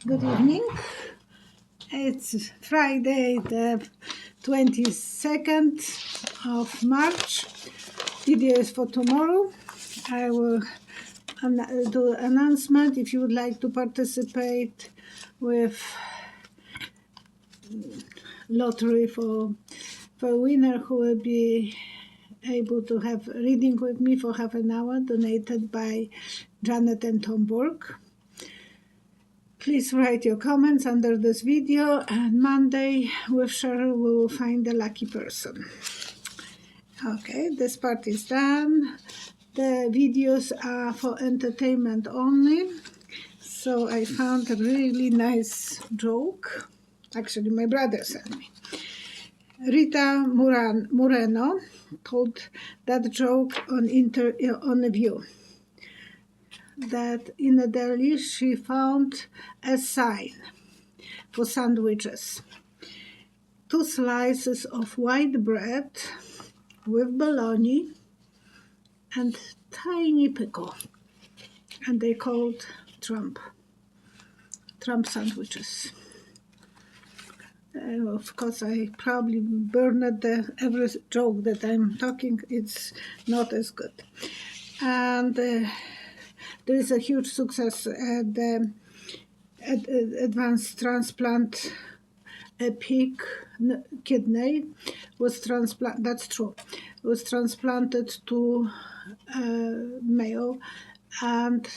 Good evening. It's Friday, the 22nd of March. Video is for tomorrow. I will do announcement if you would like to participate with lottery for winner who will be able to have reading with me for half an hour, donated by Janet and Tom Borg. Please write your comments under this video, and Monday with Cheryl we will find the lucky person. Okay, this part is done. The videos are for entertainment only. So I found a really nice joke. Actually, my brother sent me. Rita Moreno told that joke on a View. That in a deli she found a sign for sandwiches. 2 slices of white bread with bologna and tiny pickle. And they called Trump sandwiches. Of course, I probably burned every joke that I'm talking. It's not as good. And there is a huge success at the advanced transplant. A pig kidney was transplanted. That's true. Was transplanted to Mayo, and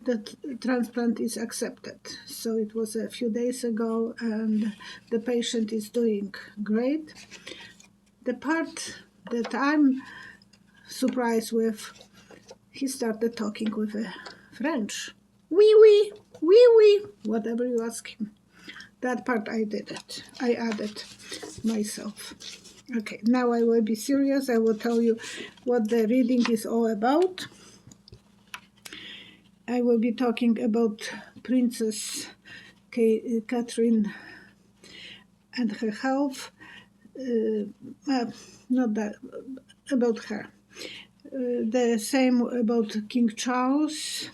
the transplant is accepted. So it was a few days ago, and the patient is doing great. The part that I'm surprised with, he started talking with a French. Oui, whatever you ask him. That part I did it. I added myself. Okay, now I will be serious. I will tell you what the reading is all about. I will be talking about Princess Catherine and her health. Not that, about her. The same about King Charles.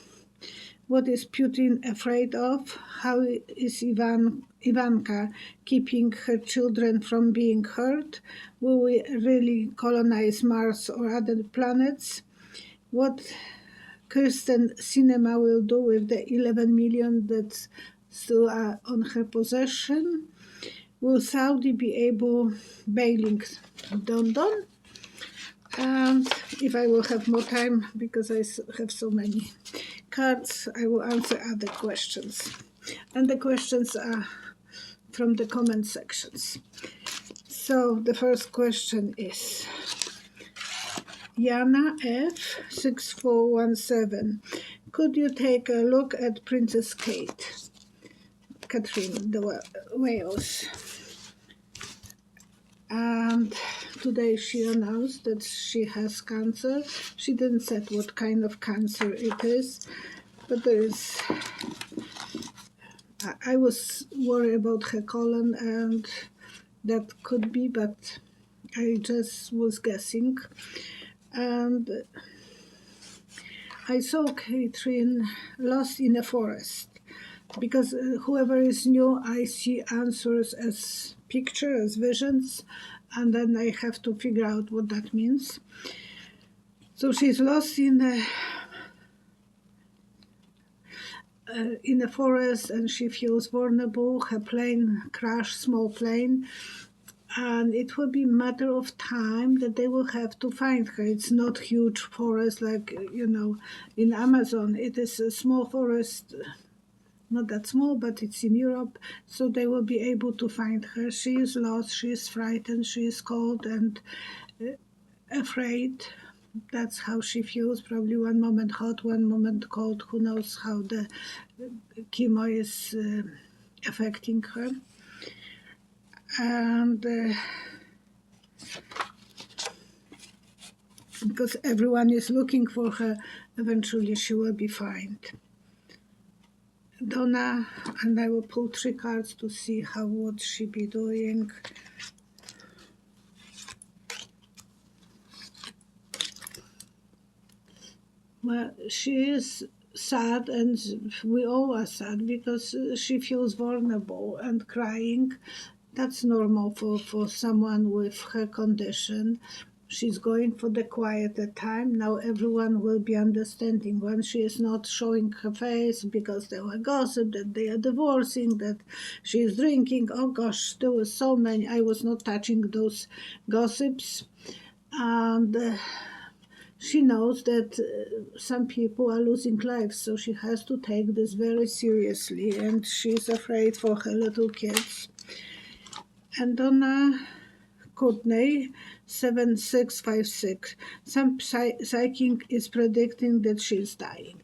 What is Putin afraid of? How is Ivanka keeping her children from being hurt? Will we really colonize Mars or other planets? What Kristen Sinema will do with the 11 million that still are on her possession? Will Saudi be able bailing London? And if I will have more time, because I have so many cards, I will answer other questions. And the questions are from the comment sections. So the first question is Yana F. 6417. Could you take a look at Princess Catherine, the Wales? And today she announced that she has cancer. She didn't say what kind of cancer it is, but there is. I was worried about her colon, and that could be, but I just was guessing. And I saw Catherine lost in a forest, because whoever is new, I see answers as picture, as visions, and then I have to figure out what that means. So she's lost in the forest, and she feels vulnerable. Her plane crashed, small plane, and it will be a matter of time that they will have to find her. It's not huge forest like, in Amazon. It is a small forest, not that small, but it's in Europe, so they will be able to find her. She is lost, she is frightened, she is cold and afraid. That's how she feels, probably one moment hot, one moment cold. Who knows how the chemo is affecting her. And because everyone is looking for her, eventually she will be found. Donna, and I will pull 3 cards to see how would she be doing. Well, she is sad, and we all are sad because she feels vulnerable and crying. That's normal for someone with her condition. She's going for the quieter time. Now everyone will be understanding when she is not showing her face because there were gossip that they are divorcing, that she is drinking. Oh gosh, there were so many. I was not touching those gossips. And she knows that some people are losing lives, so she has to take this very seriously, and she's afraid for her little kids. And on Courtney 7656, some psychic is predicting that she's dying.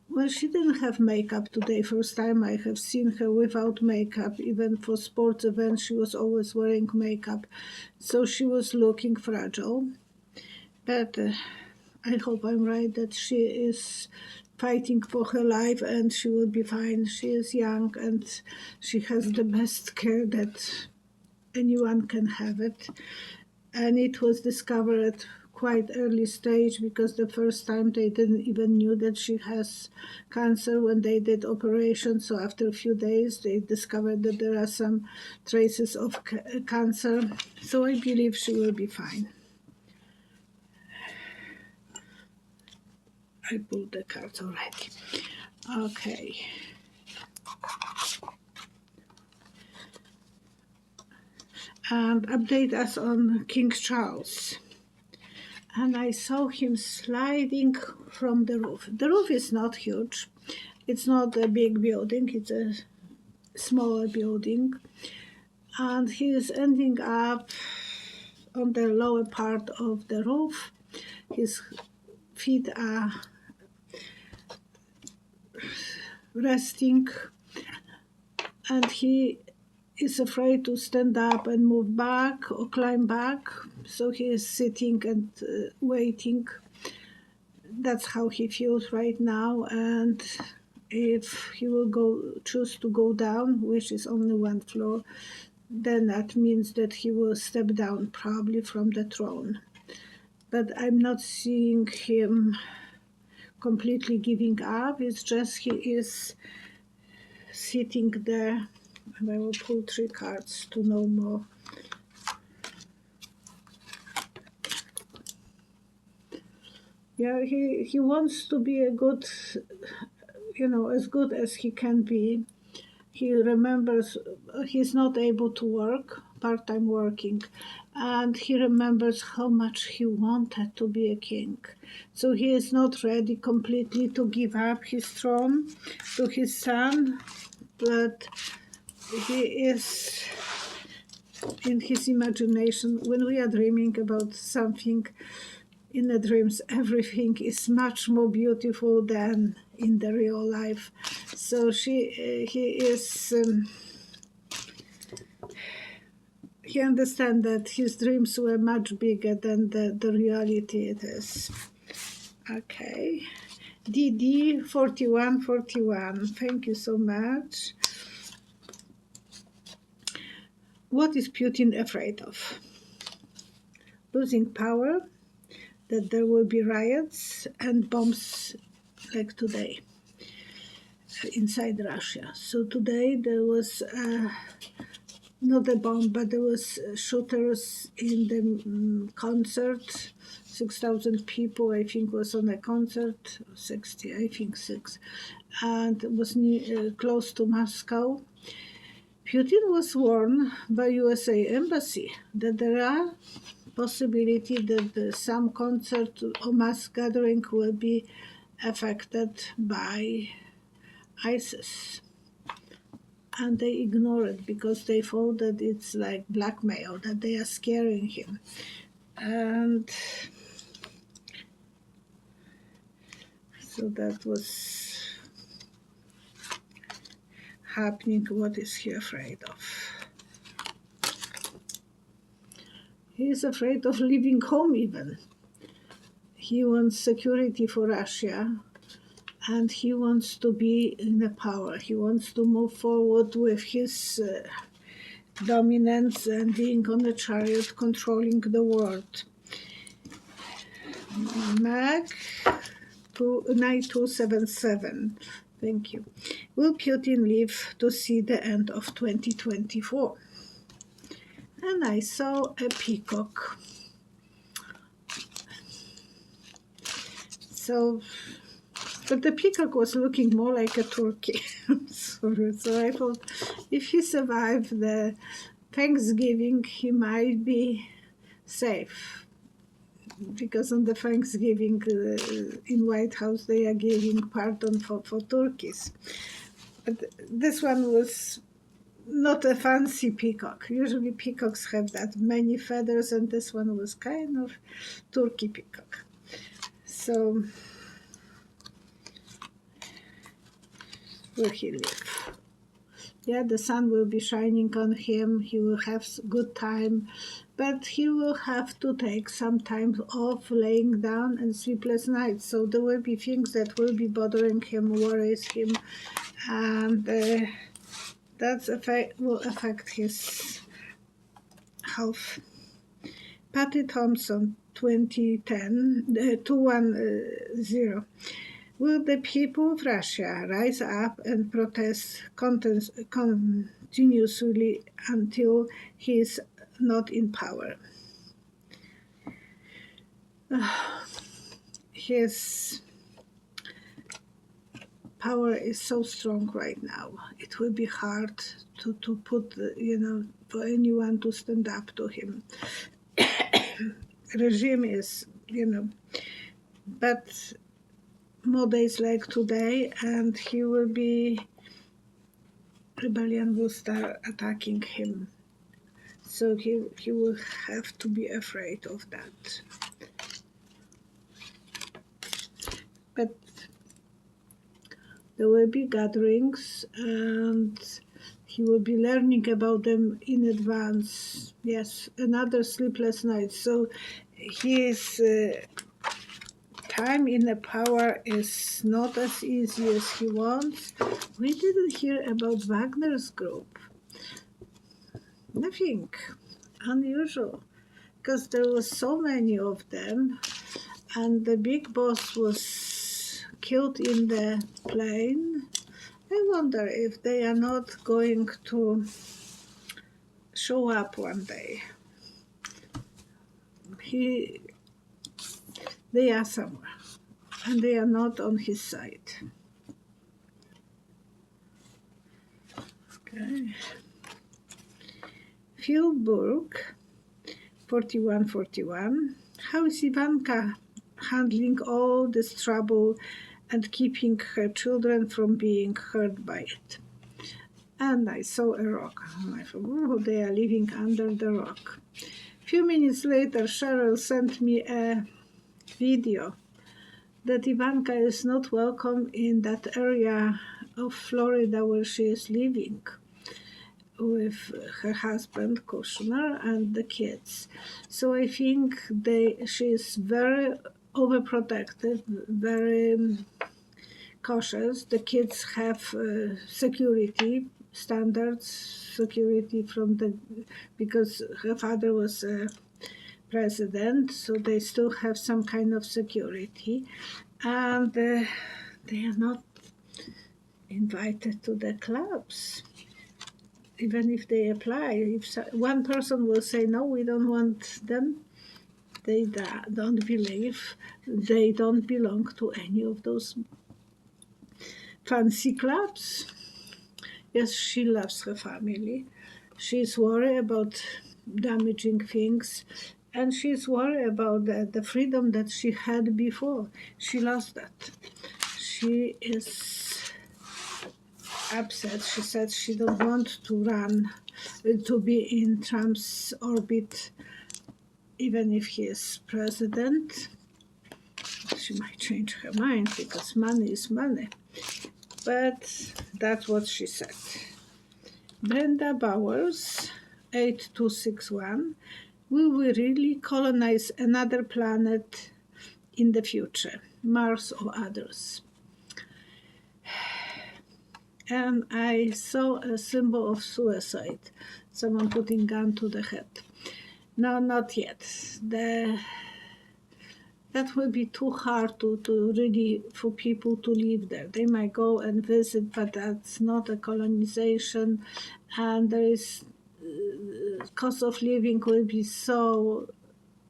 Well, she didn't have makeup today. First time I have seen her without makeup. Even for sports events, she was always wearing makeup. So she was looking fragile. But I hope I'm right that she is fighting for her life and she will be fine. She is young and she has the best care that anyone can have it. And it was discovered at quite early stage because the first time they didn't even knew that she has cancer when they did operation. So after a few days they discovered that there are some traces of cancer. So I believe she will be fine. I pulled the cards already. Okay. And update us on King Charles. And I saw him sliding from the roof. The roof is not huge. It's not a big building. It's a smaller building. And he is ending up on the lower part of the roof. His feet are resting, and he is afraid to stand up and move back or climb back, so he is sitting and waiting. That's how he feels right now. And if he will choose to go down, which is only one floor, then that means that he will step down probably from the throne. But I'm not seeing him completely giving up. It's just he is sitting there, and I will pull 3 cards to know more. Yeah, he wants to be a good, as good as he can be. He remembers he's not able to work, part-time working, and he remembers how much he wanted to be a king. So he is not ready completely to give up his throne to his son, but he is in his imagination. When we are dreaming about something in the dreams, everything is much more beautiful than in the real life. So he understands that his dreams were much bigger than the reality it is. Okay. DD 4141, thank you so much. What is Putin afraid of? Losing power, that there will be riots and bombs like today inside Russia. So today there was not a bomb, but there was shooters in the concert. 6,000 people, I think, was on a concert. 60, I think 6, and it was close to Moscow. Putin was warned by USA Embassy that there are possibility that some concert or mass gathering will be affected by ISIS. And they ignore it because they thought that it's like blackmail, that they are scaring him. And so that was happening. What is he afraid of? He is afraid of leaving home even. He wants security for Russia, and he wants to be in the power. He wants to move forward with his dominance and being on the chariot, controlling the world. Mag 9277. Thank you. Will Putin live to see the end of 2024? And I saw a peacock. So, but the peacock was looking more like a turkey. Sorry. So I thought if he survived the Thanksgiving, he might be safe. Because on the Thanksgiving in White House, they are giving pardon for turkeys. But this one was not a fancy peacock. Usually peacocks have that many feathers, and this one was kind of turkey peacock. So, will he live? Yeah, the sun will be shining on him. He will have good time, but he will have to take some time off, laying down and sleepless nights. So there will be things that will be bothering him, worries him, and that will affect his health. Patty Thompson, 210. Will the people of Russia rise up and protest continuously until he is not in power? His power is so strong right now. It will be hard to put, for anyone to stand up to him. Regime is, but more days like today, and rebellion will start attacking him. So he will have to be afraid of that. But there will be gatherings, and he will be learning about them in advance. Yes, another sleepless night. So his time in the power is not as easy as he wants. We didn't hear about Wagner's group. Nothing unusual, because there was so many of them, and the big boss was killed in the plane. I wonder if they are not going to show up one day. They are somewhere, and they are not on his side. Okay. Phil Burke, 4141. How is Ivanka handling all this trouble and keeping her children from being hurt by it? And I saw a rock. I thought, oh, they are living under the rock. A few minutes later, Cheryl sent me a video that Ivanka is not welcome in that area of Florida where she is living with her husband, Kushner, and the kids. So I think she is very overprotective, very cautious. The kids have security standards, because her father was a president, so they still have some kind of security, and they are not invited to the clubs. Even if they apply, if one person will say, no, we don't want them, they don't believe they don't belong to any of those fancy clubs. Yes, she loves her family. She's worried about damaging things, and she's worried about the freedom that she had before. She lost that. She is upset. She said she don't want to be in Trump's orbit, even if he is president. She might change her mind because money is money. But that's what she said. Brenda Bowers, 8261. Will we really colonize another planet in the future, Mars or others? And I saw a symbol of suicide, someone putting gun to the head. No, not yet. that will be too hard to really for people to live there. They might go and visit, but that's not a colonization, and there is cost of living will be so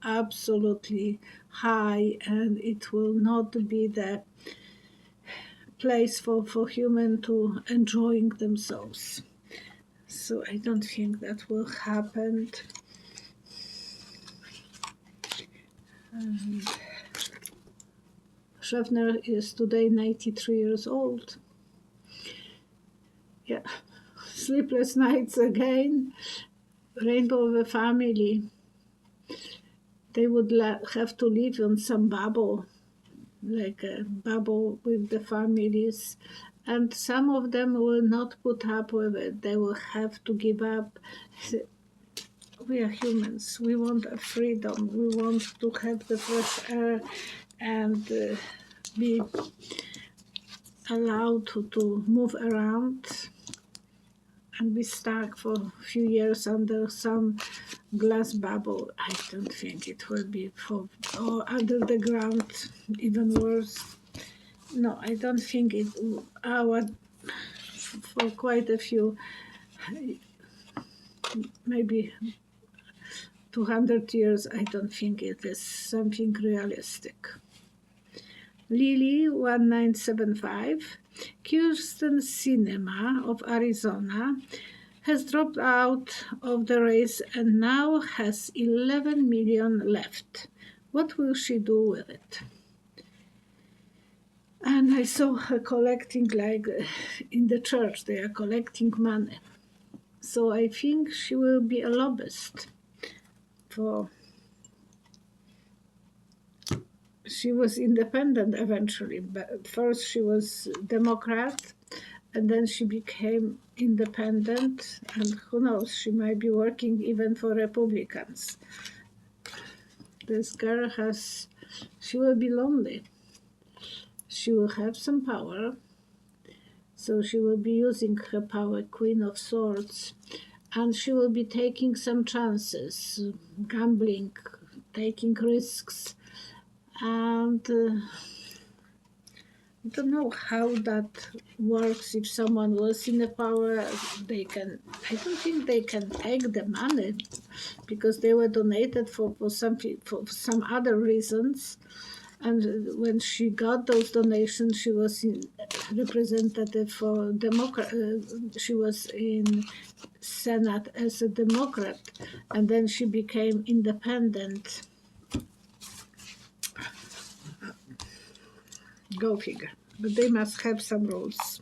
absolutely high, and it will not be the place for human to enjoying themselves. So I don't think that will happen. Wagner is today 93 years old. Yeah, sleepless nights again. Rainbow of a family. They would have to live on some bubble, like a bubble with the families. And some of them will not put up with it. They will have to give up. We are humans. We want a freedom. We want to have the fresh air and be allowed to move around and be stuck for a few years under some glass bubble. I don't think it will be or under the ground, even worse. No, I don't think it. For quite a few, maybe 200 years, I don't think it is something realistic. Lily 1975, Kristen Sinema of Arizona has dropped out of the race and now has 11 million left. What will she do with it? And I saw her collecting, like in the church, they are collecting money. So I think she will be a lobbyist for. She was independent eventually, but first she was Democrat, and then she became independent, and who knows, she might be working even for Republicans. This girl she will be lonely. She will have some power, so she will be using her power, Queen of Swords, and she will be taking some chances, gambling, taking risks, and I don't know how that works. If someone was in the power, I don't think they can take the money because they were donated for some other reasons. And when she got those donations, she was representative for Democrat. She was in Senate as a Democrat, and then she became independent. Go figure. But they must have some rules.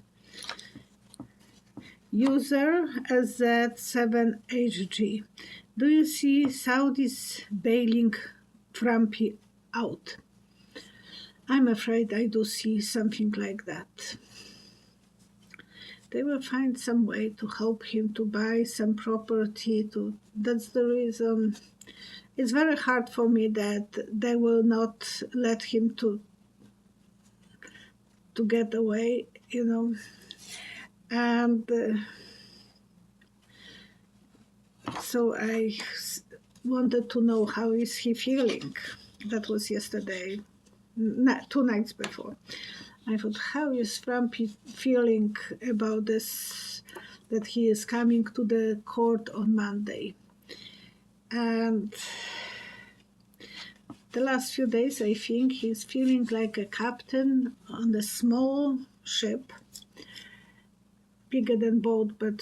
User Z7HG. Do you see Saudis bailing Trumpy out? I'm afraid I do see something like that. They will find some way to help him to buy some property. That's the reason. It's very hard for me that they will not let him to get away, and so I wanted to know how is he feeling. That was yesterday, 2 nights before. I thought, how is Trumpy feeling about this, that he is coming to the court on Monday? And the last few days, I think he's feeling like a captain on a small ship, bigger than boat, but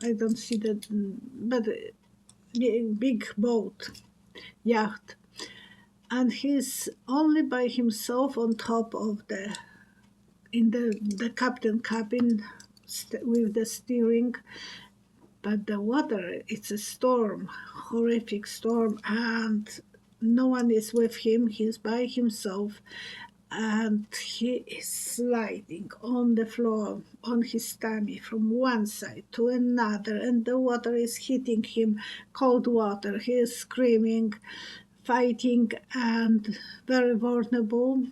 I don't see that, but big boat, yacht. And he's only by himself on top of in the captain cabin with the steering. But the water, it's a storm, horrific storm, and no one is with him. He's by himself, and he is sliding on the floor on his tummy from one side to another, and the water is hitting him, cold water. He is screaming, fighting, and very vulnerable.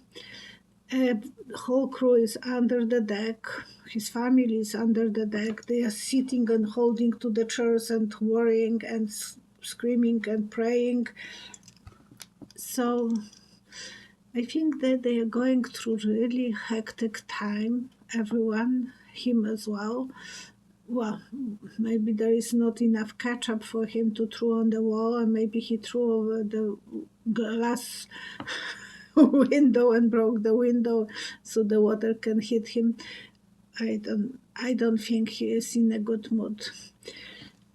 The whole crew is under the deck. His family is under the deck. They are sitting and holding to the chairs and worrying and screaming and praying. So I think that they are going through really hectic time, everyone, him as well. Well, maybe there is not enough ketchup for him to throw on the wall, and maybe he threw over the glass window and broke the window so the water can hit him. I don't think he is in a good mood.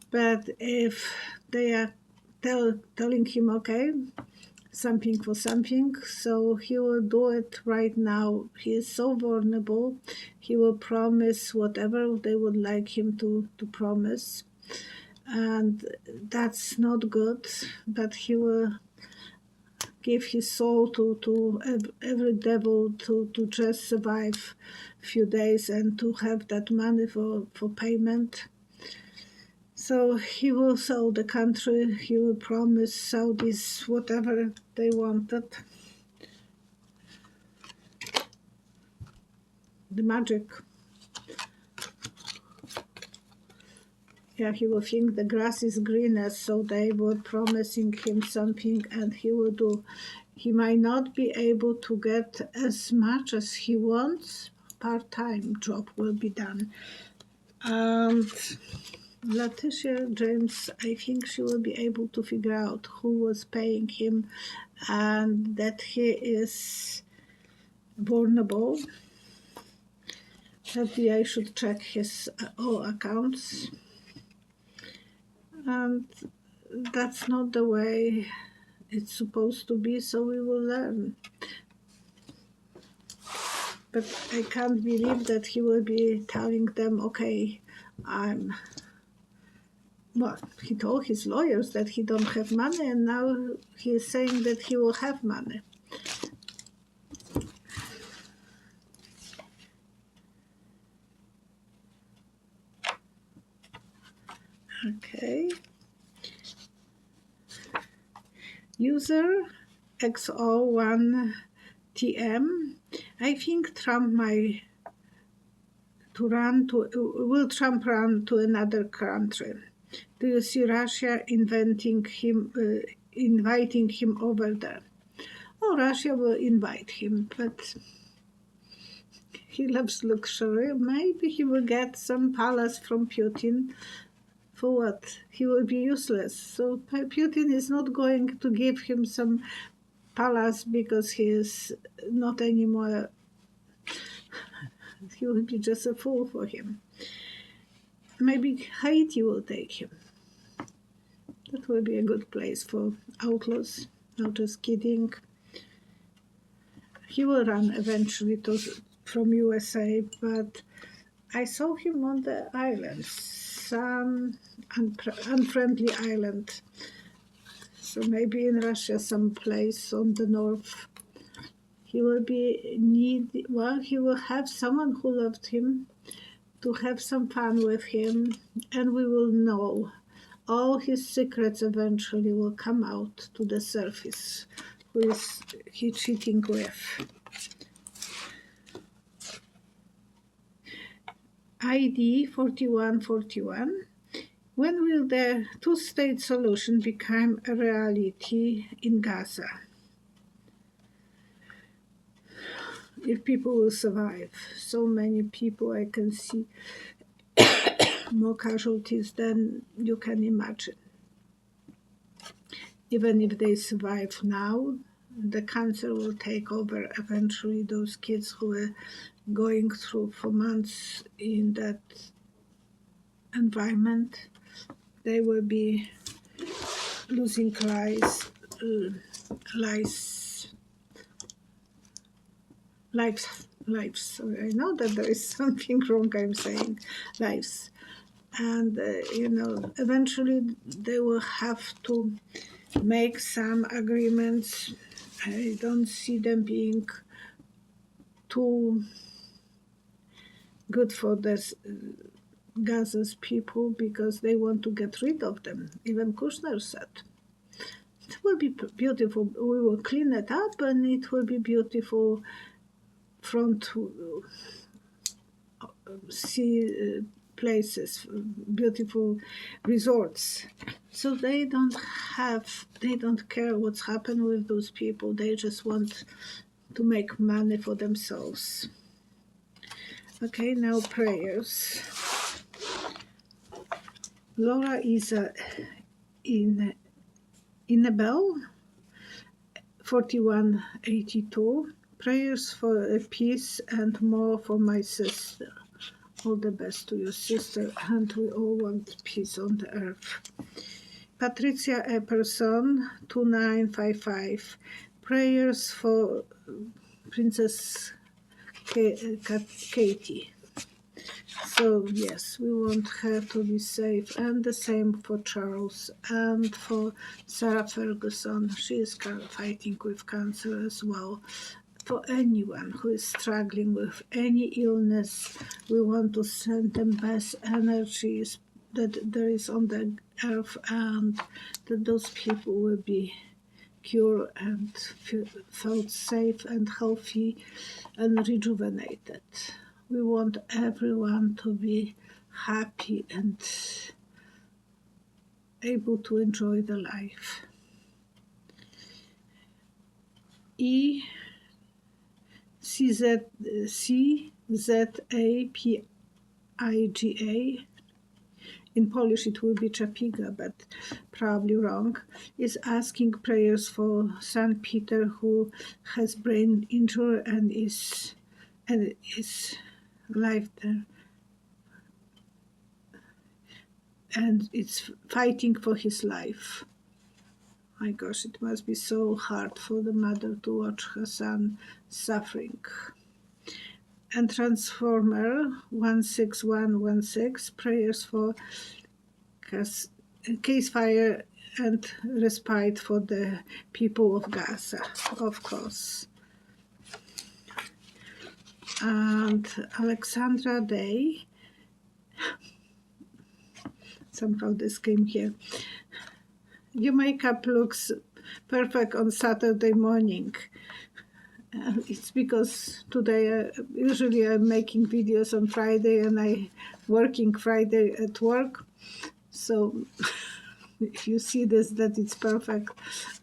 But if they are telling him, okay, something for something, so he will do it right now. He is so vulnerable. He will promise whatever they would like him to promise. And that's not good, but he will give his soul to every devil to just survive a few days and to have that money for payment. So he will sell the country, he will promise Saudis whatever they wanted. The magic. Yeah, he will think the grass is greener, so they were promising him something and he will do. He might not be able to get as much as he wants. Part-time job will be done. And Letitia James, I think she will be able to figure out who was paying him and that he is vulnerable. FBI should check his all accounts. And that's not the way it's supposed to be, so we will learn. But I can't believe that he will be telling them, okay, well, he told his lawyers that he don't have money, and now he is saying that he will have money. Okay. User XO1TM. I think Trump will Trump run to another country? Do you see Russia inviting him over there? Oh, Russia will invite him, but he loves luxury. Maybe he will get some palace from Putin. For what? He will be useless. So Putin is not going to give him some palace because he is not anymore. He will be just a fool for him. Maybe Haiti will take him. That will be a good place for outlaws. No, just kidding. He will run eventually from USA, but I saw him on the islands, some unfriendly island. So maybe in Russia, some place on the north. He will be he will have someone who loved him to have some fun with him, and we will know. All his secrets eventually will come out to the surface. Who is he cheating with? ID 4141. When will the two-state solution become a reality in Gaza? If people will survive. So many people, I can see more casualties than you can imagine. Even if they survive now, the cancer will take over eventually. Those kids who were going through for months in that environment, they will be losing lives. Sorry, I know that there is something wrong. I'm saying lives, and eventually they will have to make some agreements. I don't see them being too good for this Gaza's people because they want to get rid of them. Even Kushner said, it will be beautiful. We will clean it up and it will be beautiful front sea places, beautiful resorts. So they don't care what's happened with those people. They just want to make money for themselves. Okay, now prayers. Laura is in Bell, 4182. Prayers for peace and more for my sister. All the best to your sister, and we all want peace on the earth. Patricia Epperson, 2955. Prayers for Princess Katie. So yes, we want her to be safe, and the same for Charles and for Sarah Ferguson. She is fighting with cancer as well. For anyone who is struggling with any illness, we want to send them best energies that there is on the earth, and that those people will be cured and felt safe and healthy and rejuvenated. We want everyone to be happy and able to enjoy the life. CZAPIGA, in Polish it will be Czapiga, but probably wrong, is asking prayers for son Peter, who has brain injury and is life there, and it's fighting for his life. My gosh, it must be so hard for the mother to watch her son suffering. And Transformer 16116, prayers for ceasefire and respite for the people of Gaza, of course. And Alexandra Day, somehow this came here. Your makeup looks perfect on Saturday morning. It's because today, usually I'm making videos on Friday and I'm working Friday at work. So if you see this, that it's perfect.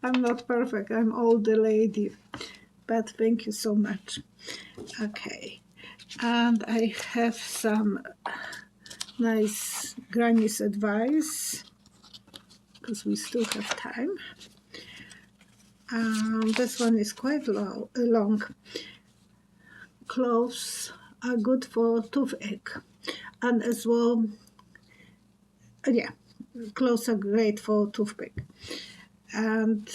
I'm not perfect, I'm older lady. But thank you so much. Okay. And I have some nice granny's advice, because we still have time. This one is quite long. Cloves are good for toothache, and as well, cloves are great for toothache and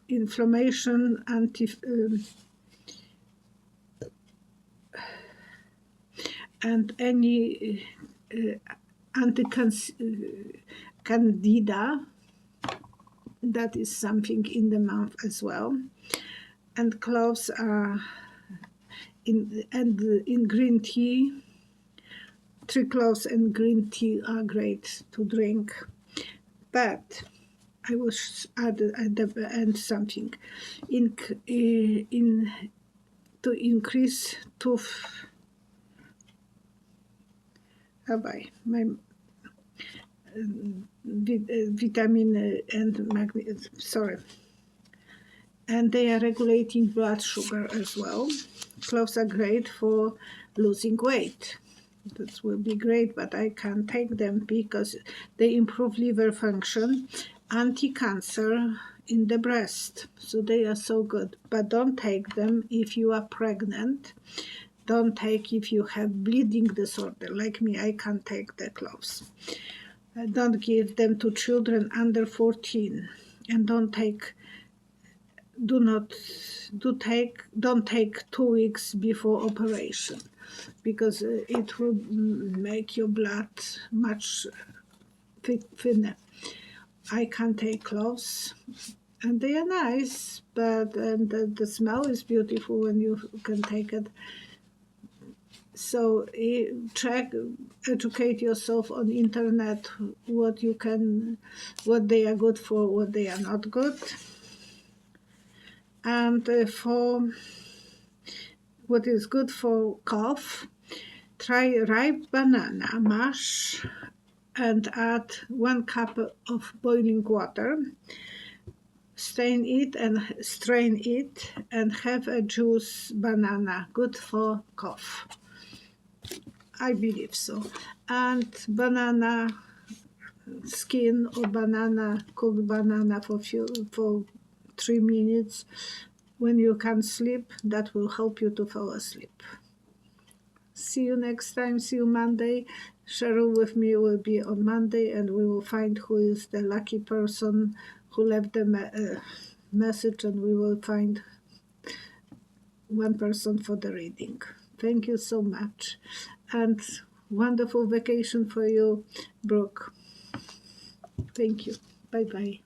inflammation, and any anti-candida. That is something in the mouth as well. And cloves are in green tea. 3 cloves and green tea are great to drink. But I will add at the end something. To increase tooth. Vitamin and magnesium, and they are regulating blood sugar as well. Cloves are great for losing weight. That will be great, but I can't take them because they improve liver function, anti-cancer in the breast, so they are so good. But don't take them if you are pregnant. Don't take if you have bleeding disorder like me. I can't take the cloves. Don't give them to children under 14, and don't take 2 weeks before operation, because it will make your blood much thinner. I can't take cloves, and they are nice, but the smell is beautiful when you can take it. So educate yourself on internet what they are good for, what they are not good. And for what is good for cough, try ripe banana mash and add 1 cup of boiling water. strain it and have a juice banana, good for cough. I believe so. And banana skin or cooked banana for 3 minutes when you can't sleep. That will help you to fall asleep. See you next time. See you Monday. Cheryl with me will be on Monday, and we will find who is the lucky person who left the message, and we will find one person for the reading. Thank you so much, and wonderful vacation for you, Brooke. Thank you. Bye-bye.